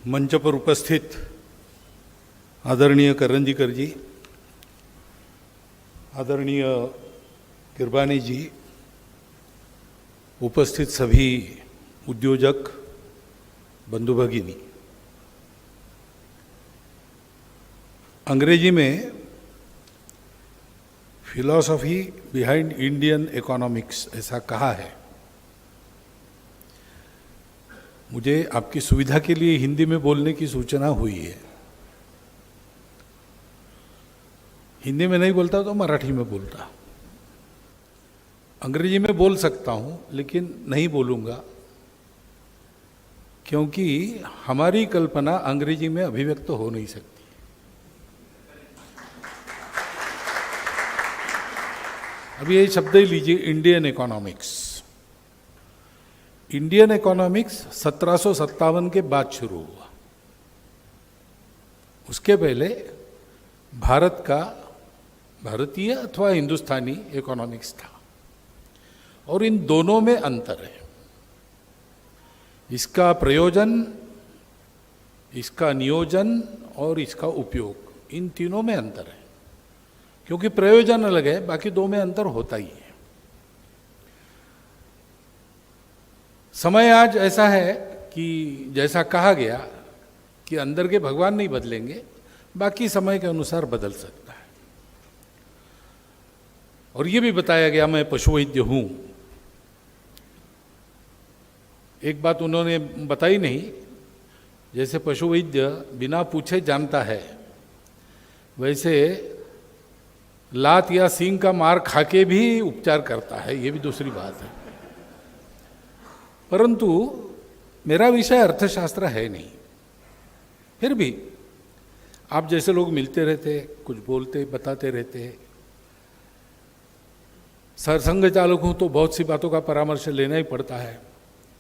मंच पर उपस्थित आदरणीय करंजीकर जी, आदरणीय किरबानी जी, उपस्थित सभी उद्योजक बंधु भगिनी, अंग्रेजी में फिलॉसफी बिहाइंड इंडियन इकोनॉमिक्स ऐसा कहा है। मुझे आपकी सुविधा के लिए हिंदी में बोलने की सूचना हुई है। हिंदी में नहीं बोलता तो मराठी में बोलता। अंग्रेजी में बोल सकता हूं लेकिन नहीं बोलूंगा, क्योंकि हमारी कल्पना अंग्रेजी में अभिव्यक्त हो नहीं सकती। अभी ये शब्द ही लीजिए, इंडियन इकोनॉमिक्स। इंडियन इकोनॉमिक्स 1757 के बाद शुरू हुआ। उसके पहले भारत का भारतीय अथवा हिंदुस्तानी इकोनॉमिक्स था, और इन दोनों में अंतर है। इसका प्रयोजन, इसका नियोजन और इसका उपयोग, इन तीनों में अंतर है। क्योंकि प्रयोजन अलग है, बाकी दो में अंतर होता ही है। समय आज ऐसा है कि जैसा कहा गया कि अंदर के भगवान नहीं बदलेंगे, बाकी समय के अनुसार बदल सकता है। और ये भी बताया गया, मैं पशु वैद्य हूं। एक बात उन्होंने बताई नहीं, जैसे पशु वैद्य बिना पूछे जानता है, वैसे लात या सींग का मार खाके भी उपचार करता है। ये भी दूसरी बात है। परंतु मेरा विषय अर्थशास्त्र है नहीं। फिर भी आप जैसे लोग मिलते रहते, कुछ बोलते बताते रहते। सरसंघ चालक हूं तो बहुत सी बातों का परामर्श लेना ही पड़ता है।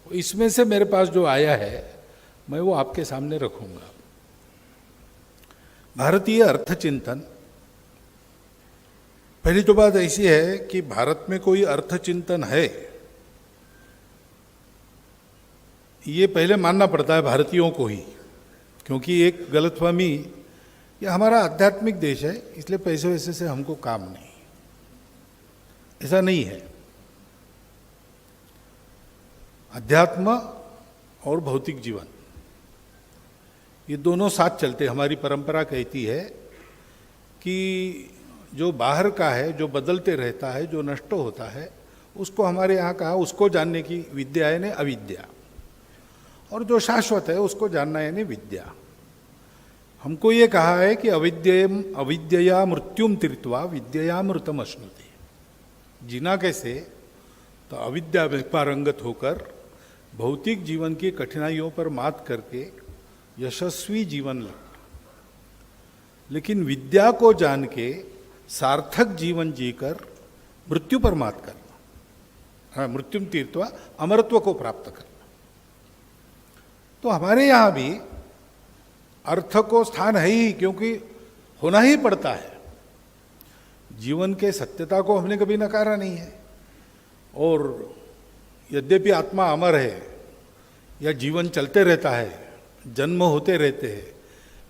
इसमें से मेरे पास जो आया है मैं वो आपके सामने रखूंगा। भारतीय अर्थचिंतन। पहली तो बात ऐसी है कि भारत में कोई अर्थचिंतन है, ये पहले मानना पड़ता है भारतीयों को ही। क्योंकि एक गलतफहमी, ये हमारा आध्यात्मिक देश है इसलिए पैसे वैसे से हमको काम नहीं, ऐसा नहीं है। अध्यात्म और भौतिक जीवन ये दोनों साथ चलते। हमारी परंपरा कहती है कि जो बाहर का है, जो बदलते रहता है, जो नष्ट होता है, उसको हमारे यहाँ कहा उसको जानने की विद्या यानी अविद्या, और जो शाश्वत है उसको जानना यानी विद्या। हमको ये कहा है कि अविद्यया मृत्युम तीर्त्वा विद्यया मृतम अश्नुते। जीना कैसे? तो अविद्या में पारंगत होकर भौतिक जीवन की कठिनाइयों पर मात करके यशस्वी जीवन लगना, लेकिन विद्या को जान के सार्थक जीवन जीकर मृत्यु पर मात करना, हाँ, मृत्युम तीर्त्वा अमरत्व को प्राप्त करना। तो हमारे यहां भी अर्थ को स्थान है ही, क्योंकि होना ही पड़ता है। जीवन के सत्यता को हमने कभी नकारा नहीं है। और यद्यपि आत्मा अमर है या जीवन चलते रहता है, जन्म होते रहते हैं,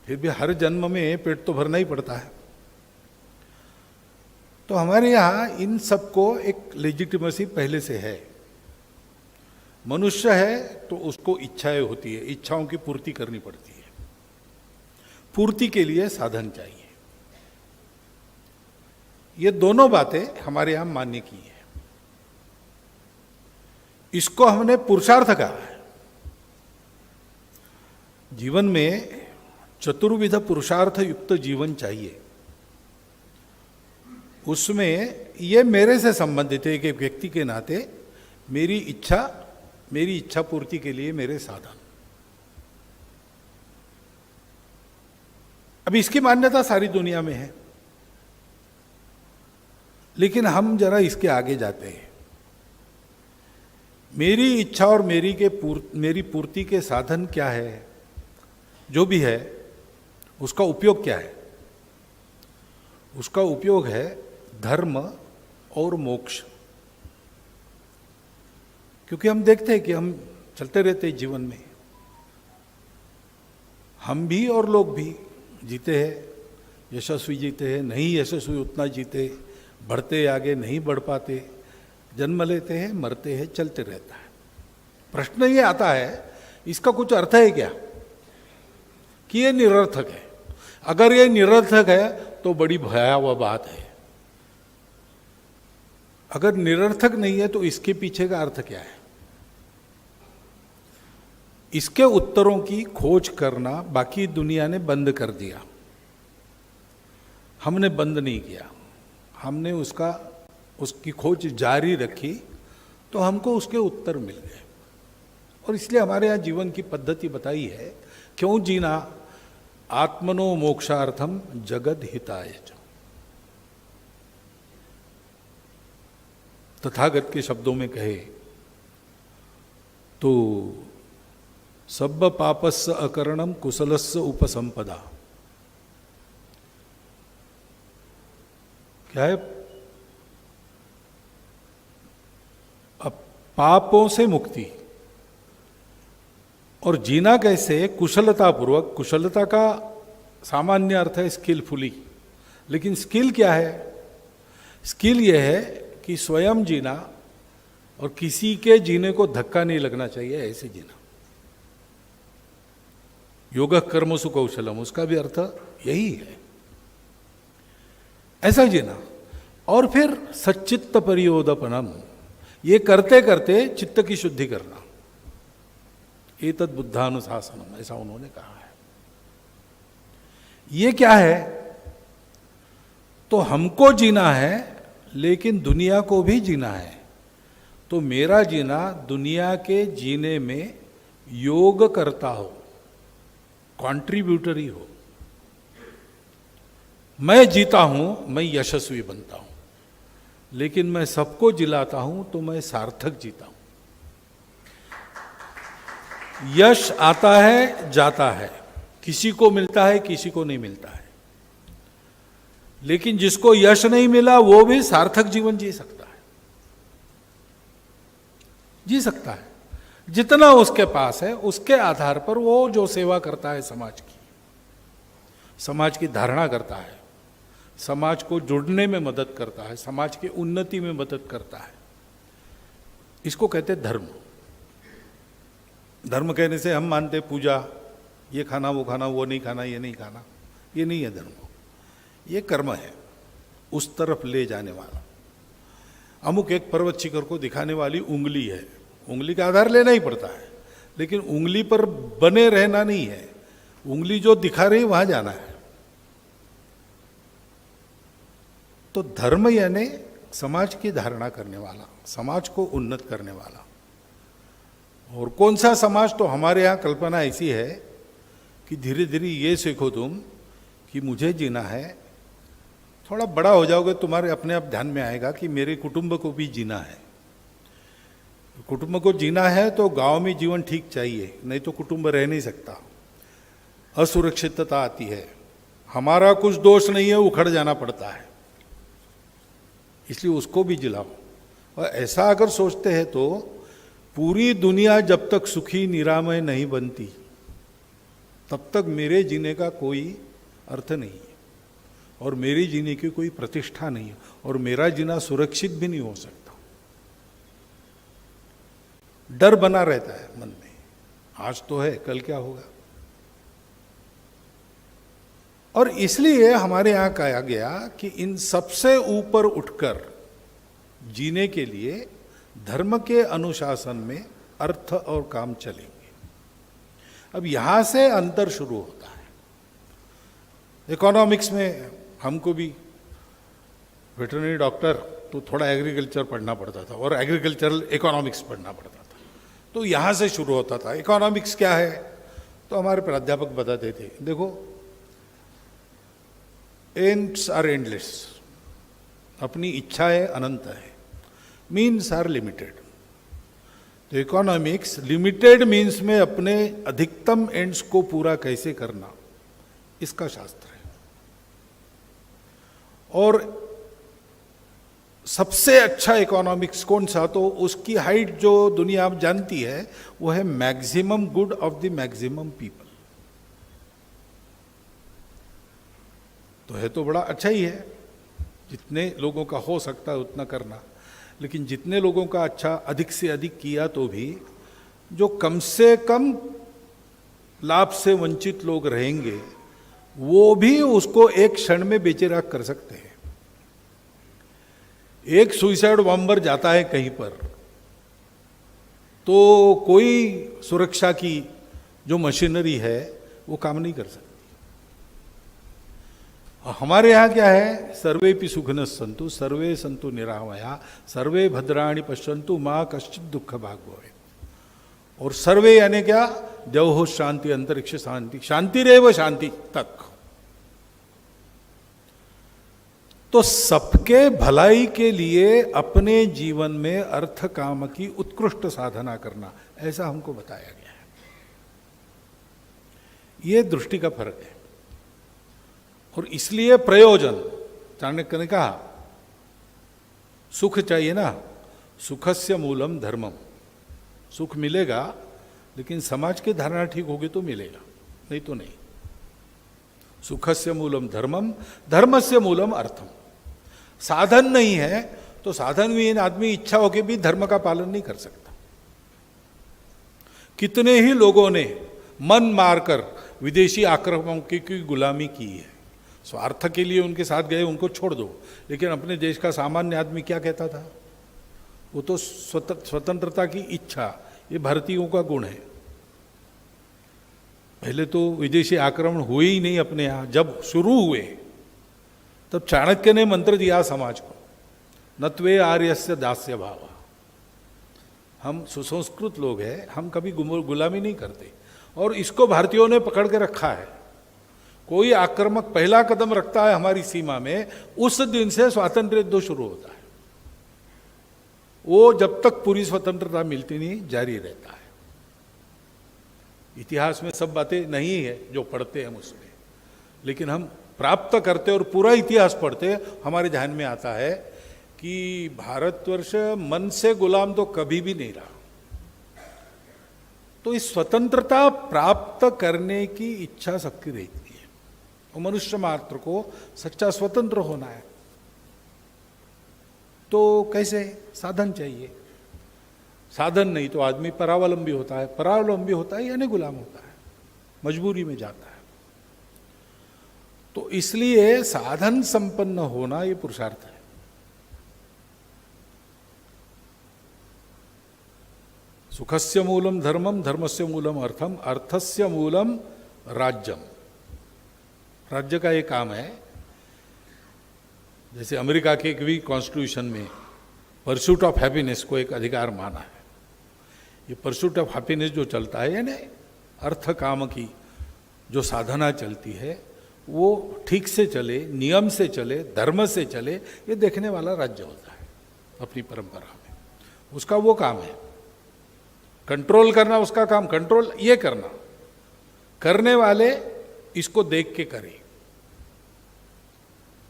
फिर भी हर जन्म में पेट तो भरना ही पड़ता है। तो हमारे यहाँ इन सबको एक लेजिटिमेसी पहले से है। मनुष्य है तो उसको इच्छाएं होती है, इच्छाओं की पूर्ति करनी पड़ती है। पूर्ति के लिए साधन चाहिए। ये दोनों बातें हमारे यहां मान्य की है। इसको हमने पुरुषार्थ कहा है। जीवन में चतुर्विध पुरुषार्थ युक्त जीवन चाहिए। उसमें ये मेरे से संबंधित है कि व्यक्ति के नाते मेरी इच्छा पूर्ति के लिए मेरे साधन। अभी इसकी मान्यता सारी दुनिया में है, लेकिन हम जरा इसके आगे जाते हैं। मेरी इच्छा और मेरी पूर्ति के साधन क्या है? जो भी है उसका उपयोग क्या है? उसका उपयोग है धर्म और मोक्ष। क्योंकि हम देखते हैं कि हम चलते रहते हैं जीवन में, हम भी और लोग भी जीते हैं, यशस्वी जीते हैं, नहीं यशस्वी उतना जीते, बढ़ते आगे नहीं बढ़ पाते, जन्म लेते हैं, मरते हैं, चलते रहता है। प्रश्न ये आता है, इसका कुछ अर्थ है क्या कि ये निरर्थक है? अगर ये निरर्थक है तो बड़ी भयावह बात है। अगर निरर्थक नहीं है तो इसके पीछे का अर्थ क्या है? इसके उत्तरों की खोज करना बाकी दुनिया ने बंद कर दिया, हमने बंद नहीं किया, हमने उसकी खोज जारी रखी, तो हमको उसके उत्तर मिल गए। और इसलिए हमारे यहाँ जीवन की पद्धति बताई है, क्यों जीना? आत्मनो मोक्षार्थम जगद हिताय च। तथागत के शब्दों में कहे तो सब्ब पापस्य अकरणम कुशलस्य उपसंपदा। क्या है? अब पापों से मुक्ति और जीना कैसे? कुशलता पूर्वक। कुशलता का सामान्य अर्थ है स्किलफुली, लेकिन स्किल क्या है? स्किल यह है कि स्वयं जीना और किसी के जीने को धक्का नहीं लगना चाहिए, ऐसे जीना। योग कर्मसु कौशलम, उसका भी अर्थ यही है, ऐसा जीना। और फिर सच्चित्त परियोदपनम, ये करते करते चित्त की शुद्धि करना। एतद् बुद्धानुशासनम, ऐसा उन्होंने कहा है। ये क्या है? तो हमको जीना है, लेकिन दुनिया को भी जीना है। तो मेरा जीना दुनिया के जीने में योग करता हो, कॉन्ट्रीब्यूटरी हो। मैं जीता हूं, मैं यशस्वी बनता हूं, लेकिन मैं सबको जिलाता हूं तो मैं सार्थक जीता हूं। यश आता है जाता है, किसी को मिलता है, किसी को नहीं मिलता है, लेकिन जिसको यश नहीं मिला वो भी सार्थक जीवन जी सकता है, जी सकता है। जितना उसके पास है उसके आधार पर वो जो सेवा करता है समाज की धारणा करता है, समाज को जुड़ने में मदद करता है, समाज की उन्नति में मदद करता है, इसको कहते हैं धर्म। धर्म कहने से हम मानते पूजा, ये खाना वो खाना, वो नहीं खाना, ये नहीं खाना, ये नहीं है धर्म। ये कर्म है, उस तरफ ले जाने वाला। अमुक एक पर्वत शिखर को दिखाने वाली उंगली है, उंगली का आधार लेना ही पड़ता है, लेकिन उंगली पर बने रहना नहीं है, उंगली जो दिखा रही वहां जाना है। तो धर्म यानी समाज की धारणा करने वाला, समाज को उन्नत करने वाला। और कौन सा समाज? तो हमारे यहाँ कल्पना ऐसी है कि धीरे धीरे ये सीखो तुम कि मुझे जीना है, थोड़ा बड़ा हो जाओगे तुम्हारे अपने आप ध्यान में आएगा कि मेरे कुटुंब को भी जीना है। कुटुंब को जीना है तो गांव में जीवन ठीक चाहिए, नहीं तो कुटुंब रह नहीं सकता। असुरक्षितता आती है, हमारा कुछ दोष नहीं है, उखड़ जाना पड़ता है, इसलिए उसको भी जिलाओ। और ऐसा अगर सोचते हैं तो पूरी दुनिया जब तक सुखी निरामय नहीं बनती तब तक मेरे जीने का कोई अर्थ नहीं है, और मेरी जीने की कोई प्रतिष्ठा नहीं है, और मेरा जीना सुरक्षित भी नहीं हो सकता। डर बना रहता है मन में, आज तो है कल क्या होगा। और इसलिए हमारे यहां कहा गया कि इन सबसे ऊपर उठकर जीने के लिए धर्म के अनुशासन में अर्थ और काम चलेंगे। अब यहां से अंतर शुरू होता है। इकोनॉमिक्स में हमको भी वेटरनरी डॉक्टर तो थोड़ा एग्रीकल्चर पढ़ना पड़ता था और एग्रीकल्चरल इकोनॉमिक्स पढ़ना पड़ता था, तो यहां से शुरू होता था। इकोनॉमिक्स क्या है? तो हमारे प्राध्यापक बताते थे, देखो एंड्स आर एंडलेस, अपनी इच्छाएं अनंत है, मीन्स आर लिमिटेड। तो इकोनॉमिक्स लिमिटेड मीन्स में अपने अधिकतम एंड्स को पूरा कैसे करना, इसका शास्त्र है। और सबसे अच्छा इकोनॉमिक्स कौन सा? तो उसकी हाइट जो दुनिया जानती है वो है maximum good of the maximum people. तो है तो बड़ा अच्छा ही है, जितने लोगों का हो सकता है उतना करना। लेकिन जितने लोगों का अच्छा अधिक से अधिक किया तो भी जो कम से कम लाभ से वंचित लोग रहेंगे वो भी उसको एक क्षण में बेचैराग कर सकते हैं। एक सुइसाइड बॉम्बर जाता है कहीं पर तो कोई सुरक्षा की जो मशीनरी है वो काम नहीं कर सकती। हमारे यहाँ क्या है, सर्वेपि सुखिनः सन्तु सर्वे सन्तु निरामया सर्वे भद्राणि पश्यन्तु माँ कश्चित् दुःख भाग् भवेत्। और सर्वे यानी क्या, देवो शांति अंतरिक्ष शांति शांतिरेव शांति तक। तो सबके भलाई के लिए अपने जीवन में अर्थ काम की उत्कृष्ट साधना करना, ऐसा हमको बताया गया है। ये दृष्टि का फर्क है। और इसलिए प्रयोजन, चाणक्य ने कहा सुख चाहिए ना, सुखस्य मूलम धर्मम, सुख मिलेगा लेकिन समाज की धारणा ठीक होगी तो मिलेगा, नहीं तो नहीं। सुखस्य मूलम धर्मम धर्मस्य मूलम अर्थम। साधन नहीं है तो साधन विहीन आदमी इच्छा होकर भी धर्म का पालन नहीं कर सकता। कितने ही लोगों ने मन मारकर विदेशी आक्रमणों की गुलामी की है। स्वार्थ के लिए उनके साथ गए, उनको छोड़ दो, लेकिन अपने देश का सामान्य आदमी क्या कहता था, वो तो स्वतंत्रता की इच्छा, ये भारतीयों का गुण है। पहले तो विदेशी आक्रमण हुए ही नहीं अपने यहाँ, जब शुरू हुए तब चाणक्य ने मंत्र दिया समाज को, नत्वे आर्यस्य दास्य भावा। हम सुसंस्कृत लोग हैं, हम कभी गुलामी नहीं करते, और इसको भारतीयों ने पकड़ के रखा है। कोई आक्रामक पहला कदम रखता है हमारी सीमा में, उस दिन से स्वातंत्र्य युद्ध शुरू होता है। वो जब तक पूरी स्वतंत्रता मिलती नहीं, जारी रहता है। इतिहास में सब बातें नहीं है जो पढ़ते हैं हम उसमें, लेकिन हम प्राप्त करते और पूरा इतिहास पढ़ते, हमारे ध्यान में आता है कि भारतवर्ष मन से गुलाम तो कभी भी नहीं रहा। तो इस स्वतंत्रता प्राप्त करने की इच्छा सबकी रहती है, और मनुष्य मात्र को सच्चा स्वतंत्र होना है। तो कैसे, साधन चाहिए। साधन नहीं तो आदमी परावलंबी होता है, परावलंबी होता है यानी गुलाम होता है, मजबूरी में जाता है। तो इसलिए साधन संपन्न होना ये पुरुषार्थ है। सुखस्य मूलम धर्मम धर्मस्य मूलम अर्थम अर्थस्य मूलम राज्यम। राज्य का एक काम है, जैसे अमेरिका के भी कॉन्स्टिट्यूशन में परस्यूट ऑफ हैप्पीनेस को एक अधिकार माना है। ये परस्यूट ऑफ हैप्पीनेस जो चलता है, यानी अर्थ काम की जो साधना चलती है, वो ठीक से चले, नियम से चले, धर्म से चले, ये देखने वाला राज्य होता है अपनी परंपरा में। उसका वो काम है, कंट्रोल करना उसका काम, कंट्रोल ये करना, करने वाले इसको देख के करें।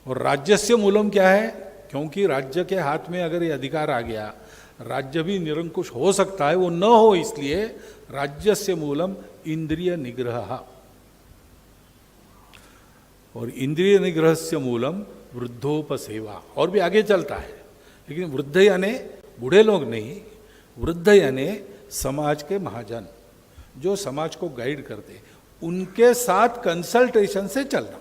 और राज्यस्य मूलम क्या है, क्योंकि राज्य के हाथ में अगर ये अधिकार आ गया, राज्य भी निरंकुश हो सकता है, वो न हो इसलिए राज्यस्य मूलम इंद्रिय निग्रह। और इंद्रिय निग्रहस्य मूलम वृद्धोपसेवा। और भी आगे चलता है, लेकिन वृद्ध यानी बूढ़े लोग नहीं, वृद्ध यानी समाज के महाजन जो समाज को गाइड करते, उनके साथ कंसल्टेशन से चलना।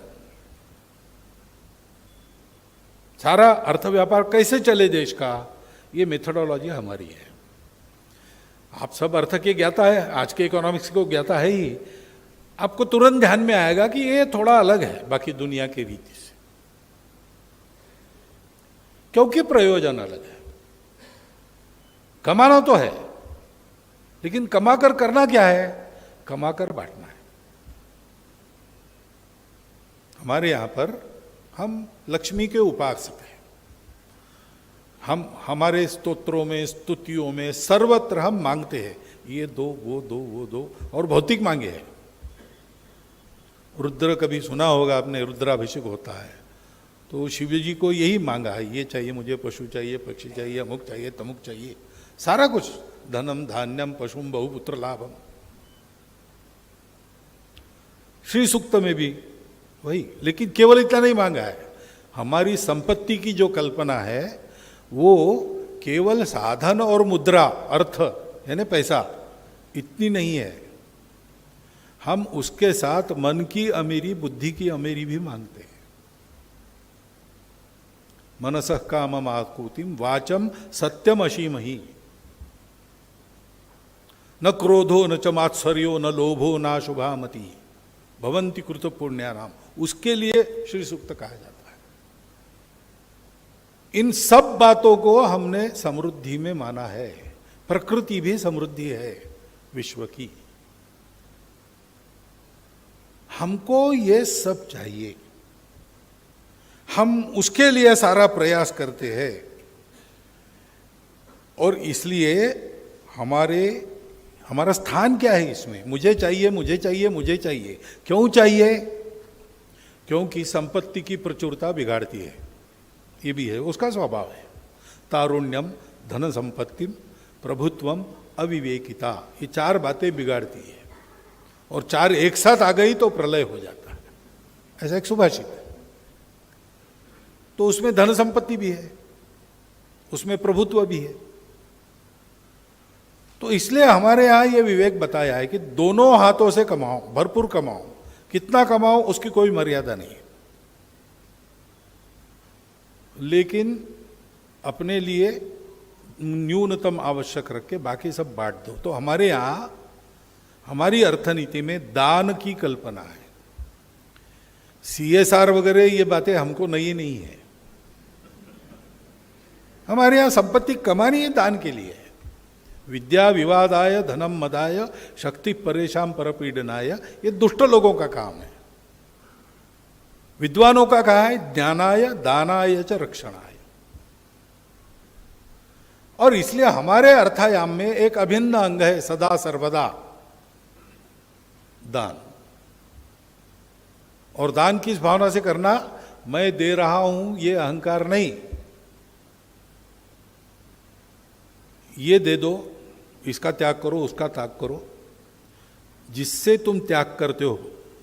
सारा अर्थ व्यापार कैसे चले देश का, ये मेथोडोलॉजी हमारी है। आप सब अर्थ के ज्ञाता है, आज के इकोनॉमिक्स को ज्ञाता है ही, आपको तुरंत ध्यान में आएगा कि ये थोड़ा अलग है बाकी दुनिया की रीति से, क्योंकि प्रयोजन अलग है। कमाना तो है, लेकिन कमाकर करना क्या है, कमाकर बांटना है। हमारे यहां पर हम लक्ष्मी के उपासक हैं। हम हमारे स्तोत्रों में, स्तुतियों में, सर्वत्र हम मांगते हैं, ये दो, वो दो, वो दो, और भौतिक मांगे हैं। रुद्र कभी सुना होगा आपने, रुद्राभिषेक होता है तो शिव जी को यही मांगा है, ये चाहिए मुझे, पशु चाहिए, पक्षी चाहिए, अमुक चाहिए, तमुक चाहिए, सारा कुछ, धनम धान्यम पशुम बहुपुत्र लाभम। श्री सूक्त में भी वही, लेकिन केवल इतना नहीं मांगा है। हमारी संपत्ति की जो कल्पना है वो केवल साधन और मुद्रा, अर्थ यानी पैसा, इतनी नहीं है। हम उसके साथ मन की अमीरी, बुद्धि की अमीरी भी मांगते हैं। मनसः कामम आकुतिम वाचम सत्यम अशीमहि, न क्रोधो न च मात्सर्यो न लोभो न शुभामति भवन्ति कृत पुण्यानाम, उसके लिए श्री सूक्त कहा जाता है। इन सब बातों को हमने समृद्धि में माना है। प्रकृति भी समृद्धि है विश्व की। हमको ये सब चाहिए, हम उसके लिए सारा प्रयास करते हैं। और इसलिए हमारा स्थान क्या है इसमें? मुझे चाहिए, मुझे चाहिए, मुझे चाहिए। क्यों चाहिए? क्योंकि संपत्ति की प्रचुरता बिगाड़ती है, ये भी है, उसका स्वभाव है। तारुण्यम, धन संपत्ति, प्रभुत्वम, अविवेकिता, ये चार बातें बिगाड़ती है। और चार एक साथ आ गई तो प्रलय हो जाता है, ऐसा एक सुभाषित है। तो उसमें धन संपत्ति भी है, उसमें प्रभुत्व भी है। तो इसलिए हमारे यहां यह विवेक बताया है कि दोनों हाथों से कमाओ, भरपूर कमाओ, कितना कमाओ उसकी कोई मर्यादा नहीं है, लेकिन अपने लिए न्यूनतम आवश्यक रख के बाकी सब बांट दो। तो हमारे यहां, हमारी अर्थनीति में दान की कल्पना है। CSR वगैरह ये बातें हमको नई नहीं है। हमारे यहां संपत्ति कमानी है दान के लिए। विद्या विवादाय धनम मदाय शक्ति परेशान परपीडनाय, ये दुष्ट लोगों का काम है। विद्वानों का कहा है ज्ञानाय दानाय च रक्षणाय। और इसलिए हमारे अर्थायाम में एक अभिन्न अंग है सदा सर्वदा दान। और दान किस भावना से करना? मैं दे रहा हूं ये अहंकार नहीं। ये दे दो, इसका त्याग करो, उसका त्याग करो। जिससे तुम त्याग करते हो,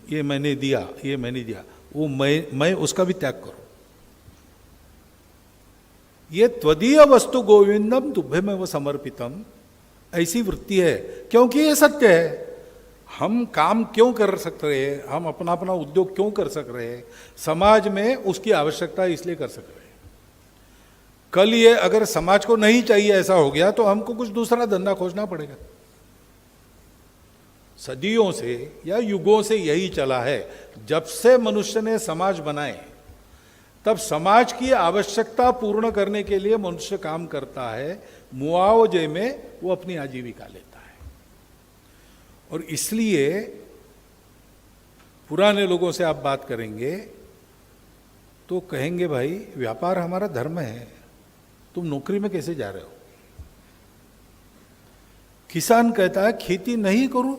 ये मैंने दिया, ये मैंने दिया, वो मैं उसका भी त्याग करो। ये त्वदीय वस्तु गोविंदम तुभ्यमेव समर्पितम, ऐसी वृत्ति है। क्योंकि ये सत्य है। हम काम क्यों कर सकते हैं, हम अपना अपना उद्योग क्यों कर सक रहे हैं? समाज में उसकी आवश्यकता है, इसलिए कर सक रहे हैं। कल ये अगर समाज को नहीं चाहिए, ऐसा हो गया, तो हमको कुछ दूसरा धंधा खोजना पड़ेगा। सदियों से या युगों से यही चला है। जब से मनुष्य ने समाज बनाए, तब समाज की आवश्यकता पूर्ण करने के लिए मनुष्य काम करता है। मुआवजे में वो अपनी आजीविका लेता है। और इसलिए पुराने लोगों से आप बात करेंगे तो कहेंगे, भाई व्यापार हमारा धर्म है, तुम नौकरी में कैसे जा रहे हो? किसान कहता है खेती नहीं करूं,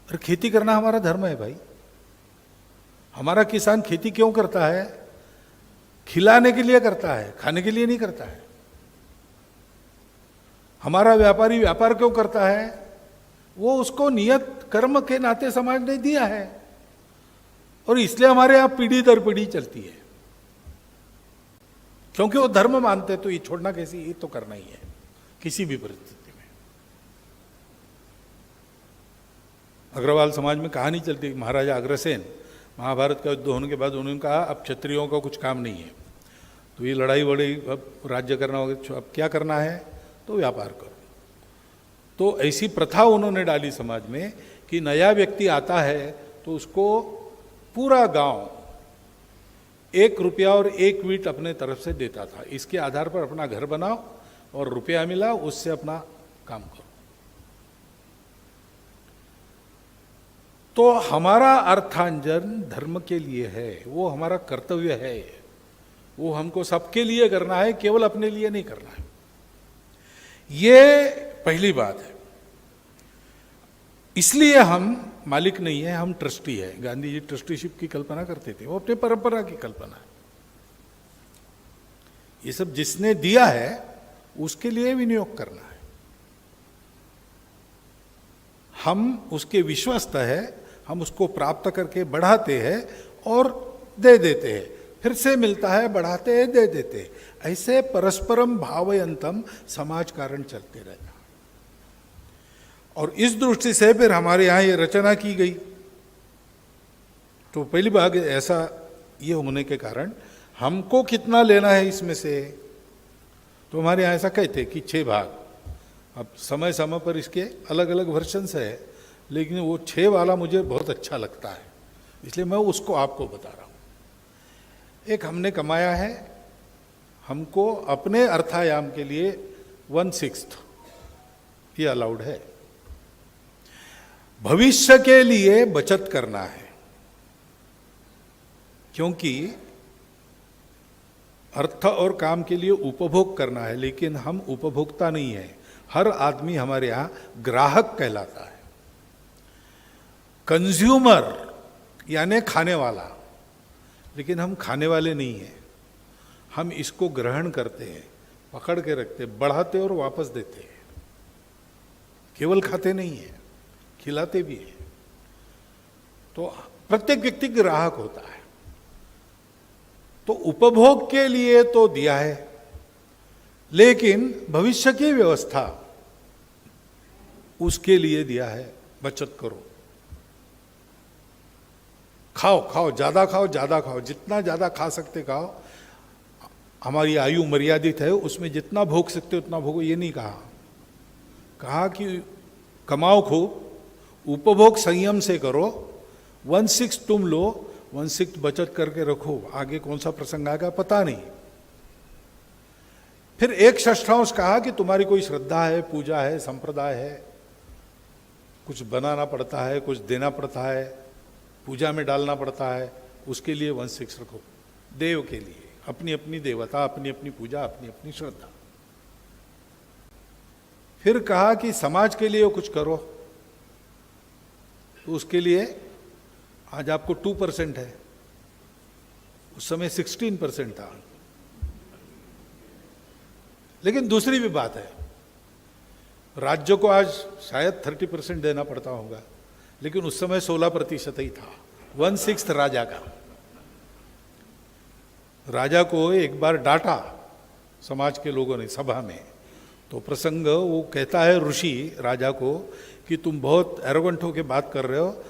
अरे खेती करना हमारा धर्म है भाई। हमारा किसान खेती क्यों करता है? खिलाने के लिए करता है, खाने के लिए नहीं करता है। हमारा व्यापारी व्यापार क्यों करता है? वो उसको नियत कर्म के नाते समाज ने दिया है, और इसलिए हमारे यहां पीढ़ी दर पीढ़ी चलती है। क्योंकि वो धर्म मानते, तो ये छोड़ना कैसी? ये तो करना ही है किसी भी परिस्थिति में। अग्रवाल समाज में कहानी चलती, महाराजा अग्रसेन महाभारत का युद्ध होने के बाद उन्होंने कहा अब क्षत्रियों का कुछ काम नहीं है, तो ये लड़ाई वड़ाई, अब राज्य करना होगा, अब क्या करना है? तो व्यापार करो। तो ऐसी प्रथा उन्होंने डाली समाज में कि नया व्यक्ति आता है तो उसको पूरा गांव 1 रुपया और 1 वीट अपने तरफ से देता था। इसके आधार पर अपना घर बनाओ और रुपया मिला, उससे अपना काम करो। तो हमारा अर्थांजन धर्म के लिए है, वो हमारा कर्तव्य है। वो हमको सबके लिए करना है, केवल अपने लिए नहीं करना है। ये पहली बात है। इसलिए हम मालिक नहीं है, हम ट्रस्टी है। गांधी जी ट्रस्टीशिप की कल्पना करते थे, वो अपनी परंपरा की कल्पना है। ये सब जिसने दिया है उसके लिए विनियोग करना है। हम उसके विश्वस्त है, हम उसको प्राप्त करके बढ़ाते हैं और दे देते हैं, फिर से मिलता है, बढ़ाते हैं, दे देते हैं। ऐसे परस्परम भावयंतम समाज कारण चलते रहता। और इस दृष्टि से फिर हमारे यहाँ ये रचना की गई। तो पहली भाग ऐसा ये होने के कारण हमको कितना लेना है इसमें से, तो हमारे यहाँ ऐसा कहते कि 6 भाग। अब समय समय पर इसके अलग अलग वर्जन्स है, लेकिन वो 6 वाला मुझे बहुत अच्छा लगता है, इसलिए मैं उसको आपको बता रहा हूँ। एक हमने कमाया है, हमको अपने अर्थायाम के लिए 1/6 ये अलाउड है। भविष्य के लिए बचत करना है, क्योंकि अर्थ और काम के लिए उपभोग करना है, लेकिन हम उपभोक्ता नहीं है। हर आदमी हमारे यहाँ ग्राहक कहलाता है, कंज्यूमर यानी खाने वाला, लेकिन हम खाने वाले नहीं हैं। हम इसको ग्रहण करते हैं, पकड़ के रखते, बढ़ाते और वापस देते हैं। केवल खाते नहीं है, खिलाते भी हैं। तो प्रत्येक व्यक्ति ग्राहक होता है। तो उपभोग के लिए तो दिया है, लेकिन भविष्य की व्यवस्था उसके लिए दिया है। बचत करो, खाओ खाओ, ज्यादा खाओ, ज्यादा खाओ, जितना ज्यादा खा सकते खाओ। हमारी आयु मर्यादित है, उसमें जितना भोग सकते उतना भोगो, ये नहीं कहा। कहा कि कमाओ खूब, उपभोग संयम से करो, 1/6 तुम लो, 1/6 बचत करके रखो। आगे कौन सा प्रसंग आएगा पता नहीं। फिर 1/6 कहा कि तुम्हारी कोई श्रद्धा है, पूजा है, संप्रदाय है, कुछ बनाना पड़ता है, कुछ देना पड़ता है, पूजा में डालना पड़ता है, उसके लिए 1/6 रखो। देव के लिए अपनी अपनी देवता, अपनी अपनी पूजा, अपनी अपनी श्रद्धा। फिर कहा कि समाज के लिए कुछ करो, तो उसके लिए आज आपको 2% है, उस समय 16% था। लेकिन दूसरी भी बात है, राज्य को आज शायद 30% देना पड़ता होगा, लेकिन उस समय 16% ही था। 1/6 राजा का। राजा को एक बार डांटा समाज के लोगों ने सभा में, तो प्रसंग वो कहता है ऋषि राजा को कि तुम बहुत एरोगेंट होकर बात कर रहे हो,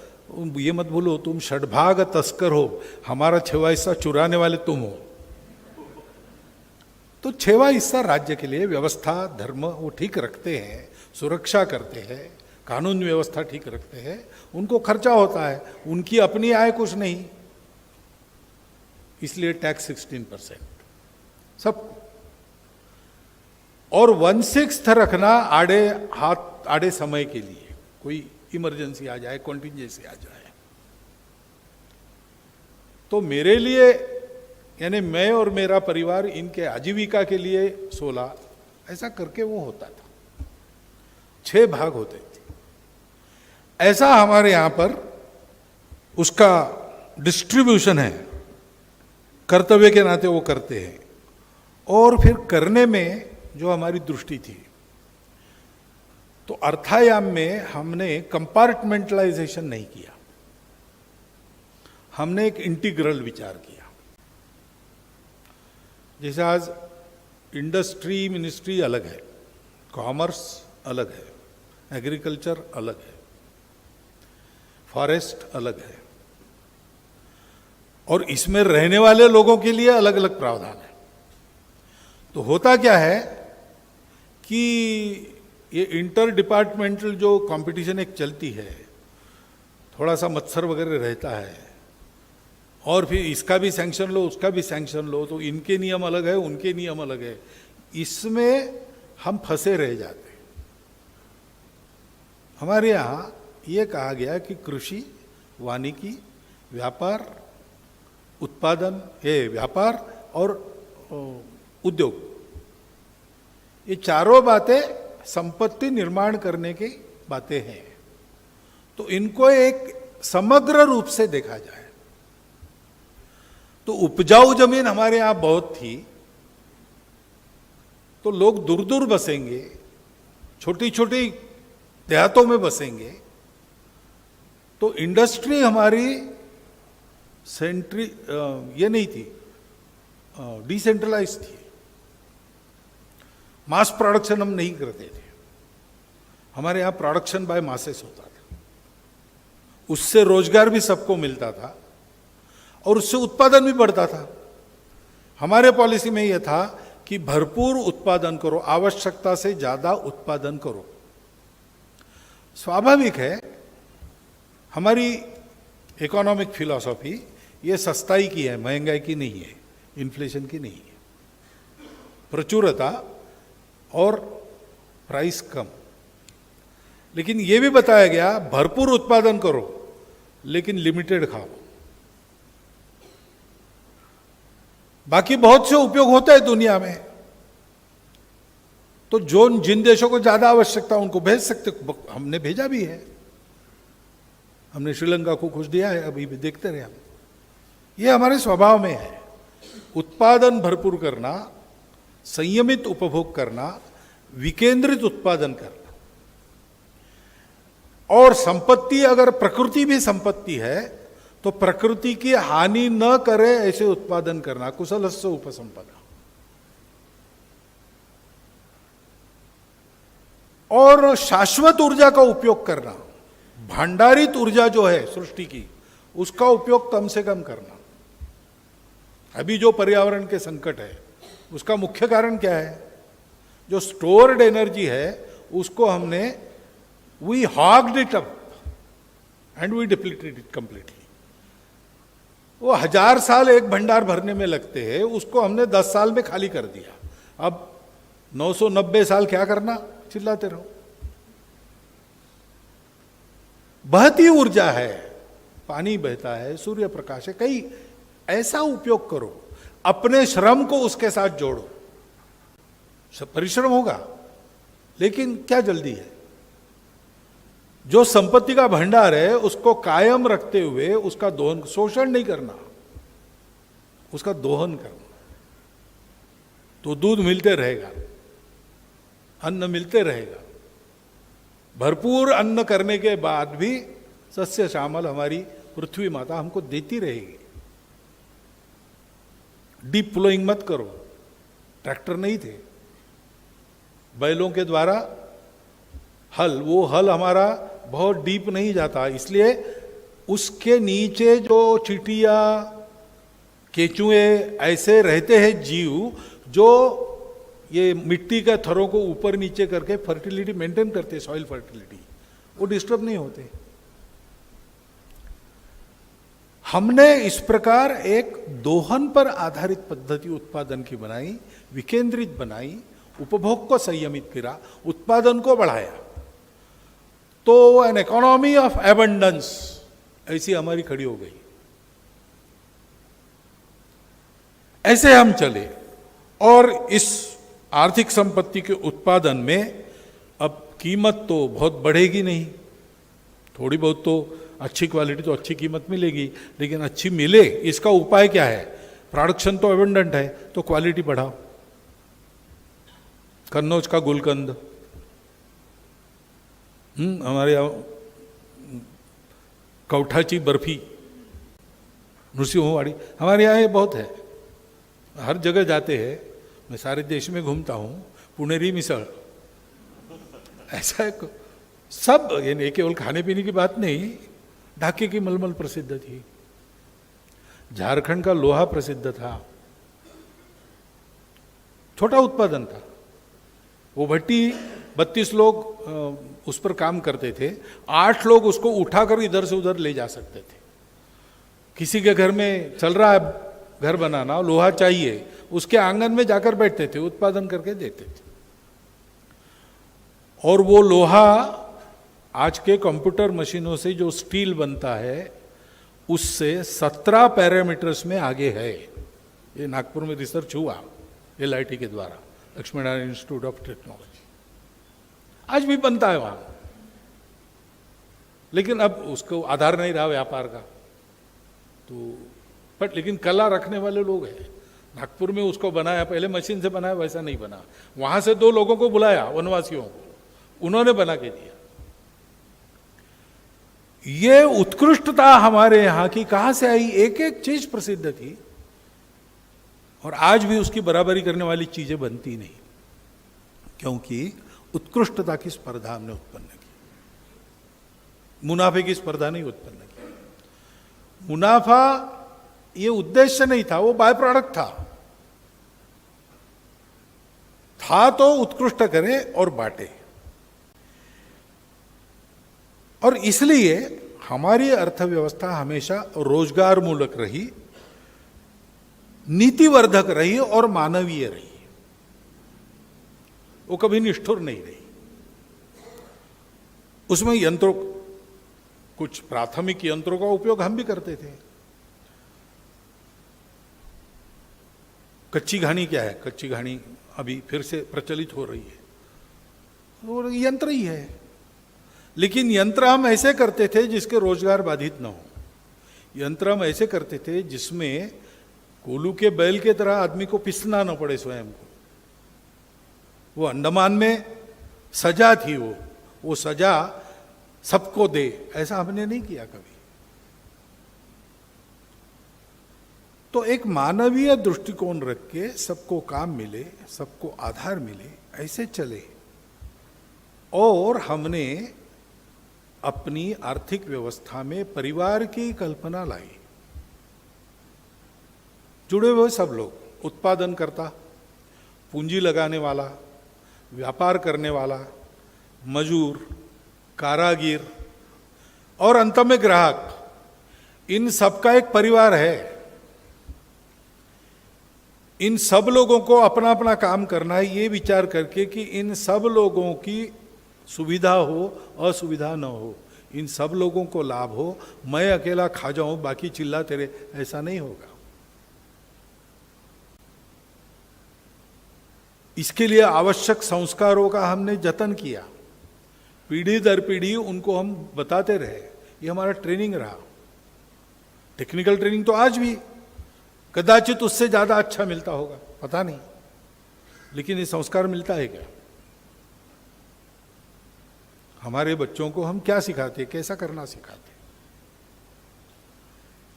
ये मत भूलो तुम षडभाग तस्कर हो, हमारा 6वां हिस्सा चुराने वाले तुम हो। तो 6वां हिस्सा राज्य के लिए व्यवस्था धर्म वो ठीक रखते हैं, सुरक्षा करते हैं, कानून व्यवस्था ठीक रखते हैं, उनको खर्चा होता है, उनकी अपनी आय कुछ नहीं, इसलिए टैक्स 16% सब। और 1/6 रखना आड़े हाथ आड़े समय के लिए, कोई इमरजेंसी आ जाए, कॉन्टिजेंसी आ जाए। तो मेरे लिए यानी मैं और मेरा परिवार इनके आजीविका के लिए 16, ऐसा करके वो होता था। 6 भाग होते थे। ऐसा हमारे यहां पर उसका डिस्ट्रीब्यूशन है, कर्तव्य के नाते वो करते हैं। और फिर करने में जो हमारी दृष्टि थी, तो अर्थायाम में हमने कंपार्टमेंटलाइजेशन नहीं किया, हमने एक इंटीग्रल विचार किया। जैसे आज इंडस्ट्री मिनिस्ट्री अलग है, कॉमर्स अलग है, एग्रीकल्चर अलग है, फॉरेस्ट अलग है, और इसमें रहने वाले लोगों के लिए अलग अलग प्रावधान है। तो होता क्या है कि ये इंटर डिपार्टमेंटल जो कंपटीशन एक चलती है, थोड़ा सा मत्सर वगैरह रहता है, और फिर इसका भी सैंक्शन लो, उसका भी सैंक्शन लो, तो इनके नियम अलग है, उनके नियम अलग है, इसमें हम फंसे रह जाते। हमारे यहाँ ये कहा गया कि कृषि, वानिकी, व्यापार, उत्पादन, ये व्यापार और उद्योग, ये चारों बातें संपत्ति निर्माण करने की बातें हैं। तो इनको एक समग्र रूप से देखा जाए। तो उपजाऊ जमीन हमारे यहां बहुत थी, तो लोग दूर दूर बसेंगे, छोटी छोटी देहातों में बसेंगे, तो इंडस्ट्री हमारी ये नहीं थी, डिसेंट्रलाइज थी। मास प्रोडक्शन हम नहीं करते थे, हमारे यहां प्रोडक्शन बाय मासेस होता था, उससे रोजगार भी सबको मिलता था और उससे उत्पादन भी बढ़ता था। हमारे पॉलिसी में यह था कि भरपूर उत्पादन करो, आवश्यकता से ज्यादा उत्पादन करो। स्वाभाविक है, हमारी इकोनॉमिक फिलॉसफी ये सस्ताई की है, महंगाई की नहीं है, इन्फ्लेशन की नहीं है। प्रचुरता और प्राइस कम। लेकिन यह भी बताया गया भरपूर उत्पादन करो लेकिन लिमिटेड खाओ। बाकी बहुत से उपयोग होता है दुनिया में, तो जिन देशों को ज्यादा आवश्यकता उनको भेज सकते, हमने भेजा भी है। हमने श्रीलंका को कुछ दिया है, अभी भी देखते रहे हम। ये हमारे स्वभाव में है, उत्पादन भरपूर करना, संयमित उपभोग करना, विकेंद्रित उत्पादन करना। और संपत्ति, अगर प्रकृति भी संपत्ति है तो प्रकृति की हानि न करे ऐसे उत्पादन करना, कुशलस्य उपसंपदा। और शाश्वत ऊर्जा का उपयोग करना, भंडारित ऊर्जा जो है सृष्टि की, उसका उपयोग कम से कम करना। अभी जो पर्यावरण के संकट है उसका मुख्य कारण क्या है? जो स्टोर्ड एनर्जी है उसको हमने we hogged it up and we depleted it completely. वो 1000 साल एक भंडार भरने में लगते हैं, उसको हमने 10 साल में खाली कर दिया। अब 990 साल क्या करना, चिल्लाते रहो। बहती ऊर्जा है, पानी बहता है, सूर्य प्रकाश है, कई ऐसा उपयोग करो, अपने श्रम को उसके साथ जोड़ो। परिश्रम होगा लेकिन क्या जल्दी है? जो संपत्ति का भंडार है उसको कायम रखते हुए उसका दोहन, शोषण नहीं करना, उसका दोहन करना, तो दूध मिलते रहेगा, अन्न मिलते रहेगा। भरपूर अन्न करने के बाद भी सस्य श्यामल हमारी पृथ्वी माता हमको देती रहेगी। डीप फ्लोइंग मत करो। ट्रैक्टर नहीं थे, बैलों के द्वारा हल, वो हल हमारा बहुत डीप नहीं जाता, इसलिए उसके नीचे जो चिटिया, केचुए ऐसे रहते हैं जीव जो ये मिट्टी के थरों को ऊपर नीचे करके फर्टिलिटी मेंटेन करते, सॉइल फर्टिलिटी, वो डिस्टर्ब नहीं होते। हमने इस प्रकार एक दोहन पर आधारित पद्धति उत्पादन की बनाई, विकेंद्रित बनाई, उपभोग को संयमित किया, उत्पादन को बढ़ाया, तो एन इकोनॉमी ऑफ एबंडेंस ऐसी हमारी खड़ी हो गई। ऐसे हम चले और इस आर्थिक संपत्ति के उत्पादन में अब कीमत तो बहुत बढ़ेगी नहीं, थोड़ी बहुत तो अच्छी क्वालिटी तो अच्छी कीमत मिलेगी, लेकिन अच्छी मिले इसका उपाय क्या है? प्रोडक्शन तो एबंडेंट है तो क्वालिटी बढ़ाओ। कन्नौज का गुलकंद, हमारे यहाँ कौठाची बर्फी, नृसिंहवाड़ी, हमारे यहाँ ये बहुत है, हर जगह जाते हैं। मैं सारे देश में घूमता हूँ, पुनेरी मिसल, ऐसा है सब, ये केवल खाने पीने की बात नहीं। ढाके की मलमल प्रसिद्ध थी, झारखंड का लोहा प्रसिद्ध था, छोटा उत्पादन था। वो भट्टी 32 लोग उस पर काम करते थे, 8 लोग उसको उठाकर इधर से उधर ले जा सकते थे। किसी के घर में चल रहा है घर बनाना, लोहा चाहिए, उसके आंगन में जाकर बैठते थे, उत्पादन करके देते थे। और वो लोहा आज के कंप्यूटर मशीनों से जो स्टील बनता है उससे 17 पैरामीटर्स में आगे है। ये नागपुर में रिसर्च हुआ LIT के द्वारा, Lakshmi Narayan institute of technology, आज भी बनता है वहां, लेकिन अब उसको आधार नहीं रहा व्यापार का। तो बट लेकिन कला रखने वाले लोग हैं। नागपुर में उसको बनाया, पहले मशीन से बनाया, वैसा नहीं बना, वहां से 2 लोगों को बुलाया, वनवासियों को, उन्होंने बना के दिया। ये उत्कृष्टता हमारे यहां की कहां से आई? एक एक चीज प्रसिद्ध थी और आज भी उसकी बराबरी करने वाली चीजें बनती नहीं, क्योंकि उत्कृष्टता की स्पर्धा हमने उत्पन्न की, मुनाफे की स्पर्धा नहीं उत्पन्न की। मुनाफा ये उद्देश्य नहीं था, वो बाय प्रोडक्ट था तो उत्कृष्ट करें और बांटे। और इसलिए हमारी अर्थव्यवस्था हमेशा रोजगार मूलक रही, नीतिवर्धक रही और मानवीय रही, वो कभी निष्ठुर नहीं रही। उसमें यंत्रों, कुछ प्राथमिक यंत्रों का उपयोग हम भी करते थे। कच्ची घानी क्या है? कच्ची घानी अभी फिर से प्रचलित हो रही है, और यंत्र ही है, लेकिन यंत्र हम ऐसे करते थे जिसके रोजगार बाधित न हो। यंत्र हम ऐसे करते थे जिसमें कोल्हू के बैल के तरह आदमी को पिसना न पड़े स्वयं को। वो अंडमान में सजा थी, वो सजा सबको दे, ऐसा हमने नहीं किया कभी। तो एक मानवीय दृष्टिकोण रख के सबको काम मिले, सबको आधार मिले, ऐसे चले। और हमने अपनी आर्थिक व्यवस्था में परिवार की कल्पना लाई। जुड़े हुए सब लोग, उत्पादनकर्ता, पूंजी लगाने वाला, व्यापार करने वाला, मजूर, कारागिर और अंत में ग्राहक, इन सबका एक परिवार है। इन सब लोगों को अपना अपना काम करना है, ये विचार करके कि इन सब लोगों की सुविधा हो, असुविधा न हो, इन सब लोगों को लाभ हो। मैं अकेला खा जाऊं, बाकी चिल्ला तेरे, ऐसा नहीं होगा। इसके लिए आवश्यक संस्कारों का हमने जतन किया, पीढ़ी दर पीढ़ी उनको हम बताते रहे। ये हमारा ट्रेनिंग रहा। टेक्निकल ट्रेनिंग तो आज भी कदाचित उससे ज्यादा अच्छा मिलता होगा, पता नहीं, लेकिन ये संस्कार मिलता है क्या? हमारे बच्चों को हम क्या सिखाते, कैसा करना सिखाते?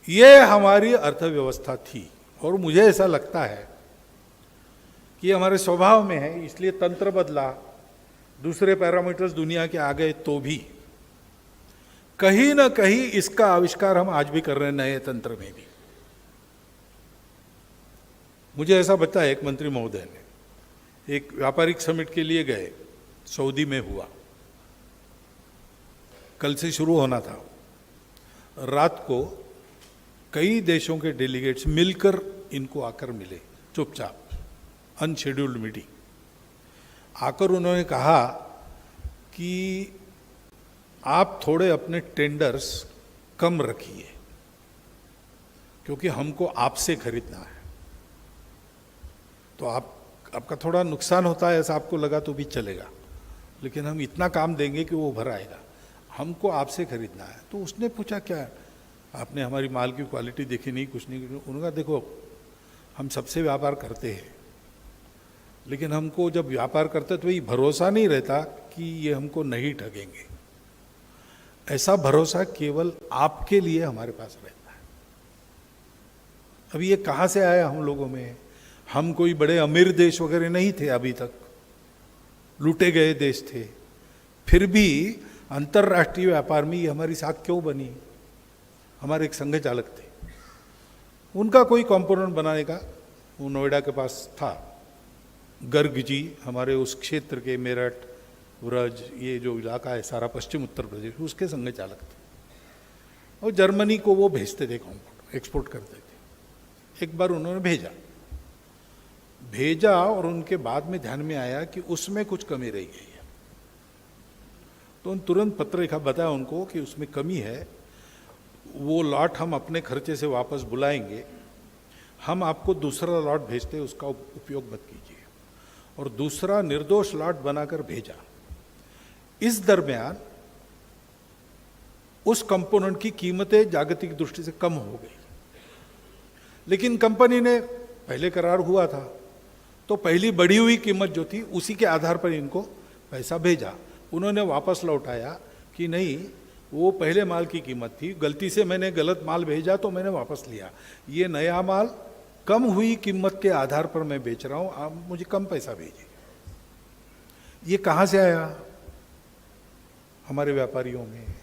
ये हमारी अर्थव्यवस्था थी। और मुझे ऐसा लगता है कि हमारे स्वभाव में है, इसलिए तंत्र बदला, दूसरे पैरामीटर्स दुनिया के आ गए, तो भी कहीं ना कहीं इसका आविष्कार हम आज भी कर रहे हैं नए तंत्र में भी। मुझे ऐसा बताया एक मंत्री महोदय ने, एक व्यापारिक समिट के लिए गए, सऊदी में हुआ, कल से शुरू होना था। रात को कई देशों के डेलीगेट्स मिलकर इनको आकर मिले, चुपचाप, अनशेड्यूल्ड मीटिंग। आकर उन्होंने कहा कि आप थोड़े अपने टेंडर्स कम रखिए, क्योंकि हमको आपसे खरीदना है। तो आपका थोड़ा नुकसान होता है, ऐसा आपको लगा तो भी चलेगा, लेकिन हम इतना काम देंगे कि वो भर आएगा। हमको आपसे खरीदना है। तो उसने पूछा, क्या आपने हमारी माल की क्वालिटी देखी नहीं, कुछ नहीं? उन्होंने कहा, देखो हम सबसे व्यापार करते हैं, लेकिन हमको जब व्यापार करते तो ये भरोसा नहीं रहता कि ये हमको नहीं ठगेंगे। ऐसा भरोसा केवल आपके लिए हमारे पास रहता है। अभी ये कहाँ से आया हम लोगों में? हम कोई बड़े अमीर देश वगैरह नहीं थे, अभी तक लूटे गए देश थे, फिर भी अंतर्राष्ट्रीय व्यापार में ये हमारी साख क्यों बनी? हमारे एक संघ चालक थे, उनका कोई कंपोनेंट बनाने का, वो नोएडा के पास था, गर्ग जी, हमारे उस क्षेत्र के, मेरठ, व्रज, ये जो इलाका है सारा पश्चिम उत्तर प्रदेश, उसके संघ चालक थे। और जर्मनी को वो भेजते थे, कंपोनेंट एक्सपोर्ट करते थे। एक बार उन्होंने भेजा और उनके बाद में ध्यान में आया कि उसमें कुछ कमी रह गई है। तो उन तुरंत पत्र लिखा, बताया उनको कि उसमें कमी है, वो लॉट हम अपने खर्चे से वापस बुलाएंगे, हम आपको दूसरा लॉट भेजते, उसका उपयोग मत कीजिए। और दूसरा निर्दोष लॉट बनाकर भेजा। इस दरमियान उस कंपोनेंट की कीमतें जागतिक दृष्टि से कम हो गई, लेकिन कंपनी ने, पहले करार हुआ था, तो पहली बढ़ी हुई कीमत जो थी उसी के आधार पर इनको पैसा भेजा। उन्होंने वापस लौटाया कि नहीं, वो पहले माल की कीमत थी, गलती से मैंने गलत माल भेजा तो मैंने वापस लिया। ये नया माल कम हुई कीमत के आधार पर मैं बेच रहा हूं, आप मुझे कम पैसा भेजिए। ये कहां से आया? हमारे व्यापारियों में।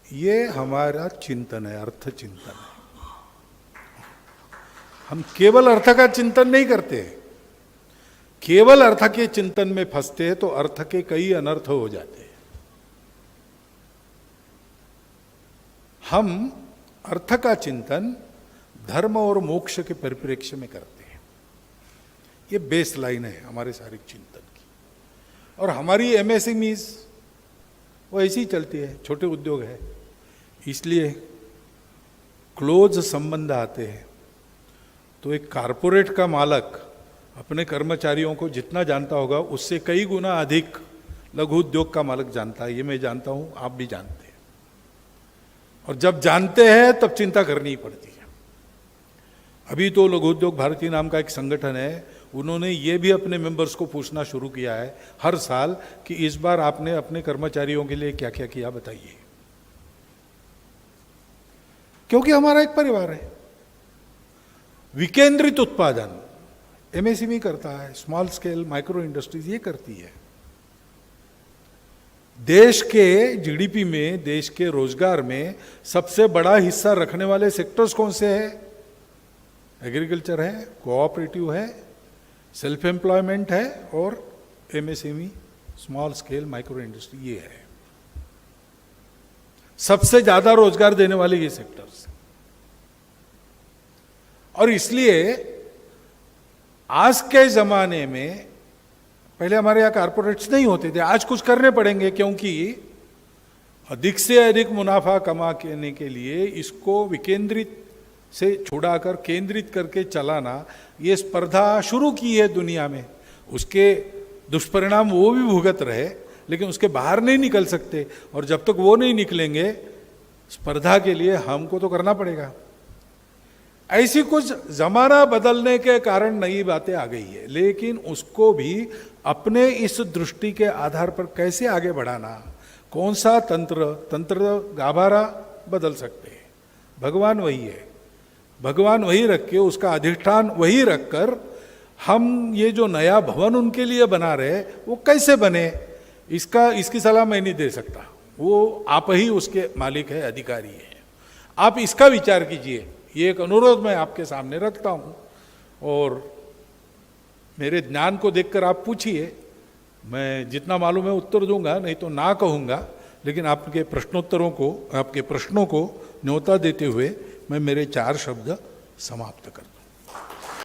ये हमारा चिंतन है, अर्थ चिंतन है। हम केवल अर्थ का चिंतन नहीं करते, केवल अर्थ के चिंतन में फंसते तो अर्थ के कई अनर्थ हो जाते। हम अर्थ का चिंतन धर्म और मोक्ष के परिप्रेक्ष्य में करते हैं। ये बेस लाइन है हमारे सारे चिंतन की। और हमारी एमएसएमईज वो ऐसी ही चलती है, छोटे उद्योग है, इसलिए क्लोज संबंध आते हैं। तो एक कारपोरेट का मालक अपने कर्मचारियों को जितना जानता होगा उससे कई गुना अधिक लघु उद्योग का मालक जानता है। ये मैं जानता हूं, आप भी जानते हैं। और जब जानते हैं तब चिंता करनी पड़ती है। अभी तो लघु उद्योग भारती नाम का एक संगठन है, उन्होंने ये भी अपने मेंबर्स को पूछना शुरू किया है हर साल कि इस बार आपने अपने कर्मचारियों के लिए क्या क्या किया बताइए। क्योंकि हमारा एक परिवार है। विकेंद्रित उत्पादन एमएसएमई करता है, स्मॉल स्केल माइक्रो इंडस्ट्रीज ये करती है। देश के जीडीपी में, देश के रोजगार में सबसे बड़ा हिस्सा रखने वाले सेक्टर्स कौन से हैं? एग्रीकल्चर है, कोऑपरेटिव है, सेल्फ एम्प्लॉयमेंट है और MSME small scale micro industry ये है। सबसे ज्यादा रोजगार देने वाले ये सेक्टर्स। और इसलिए आज के जमाने में, पहले हमारे यहां कारपोरेट्स नहीं होते थे, आज कुछ करने पड़ेंगे क्योंकि अधिक से अधिक मुनाफा कमाने के लिए इसको विकेंद्रित से छुड़ाकर केंद्रित करके चलाना, ये स्पर्धा शुरू की है दुनिया में। उसके दुष्परिणाम वो भी भुगत रहे, लेकिन उसके बाहर नहीं निकल सकते। और जब तक वो नहीं निकलेंगे, स्पर्धा के लिए हमको तो करना पड़ेगा। ऐसी कुछ जमाना बदलने के कारण नई बातें आ गई है, लेकिन उसको भी अपने इस दृष्टि के आधार पर कैसे आगे बढ़ाना, कौन सा तंत्र गाभारा बदल सकते हैं। भगवान वही है, भगवान वही रख के, उसका अधिष्ठान वही रखकर हम ये जो नया भवन उनके लिए बना रहे वो कैसे बने, इसकी सलाह मैं नहीं दे सकता। वो आप ही उसके मालिक है, अधिकारी है। आप इसका विचार कीजिए। ये एक अनुरोध मैं आपके सामने रखता हूं और मेरे ज्ञान को देखकर आप पूछिए। मैं जितना मालूम है उत्तर दूंगा, नहीं तो ना कहूंगा। लेकिन आपके प्रश्नों को न्योता देते हुए मैं मेरे 4 शब्द समाप्त करता हूं।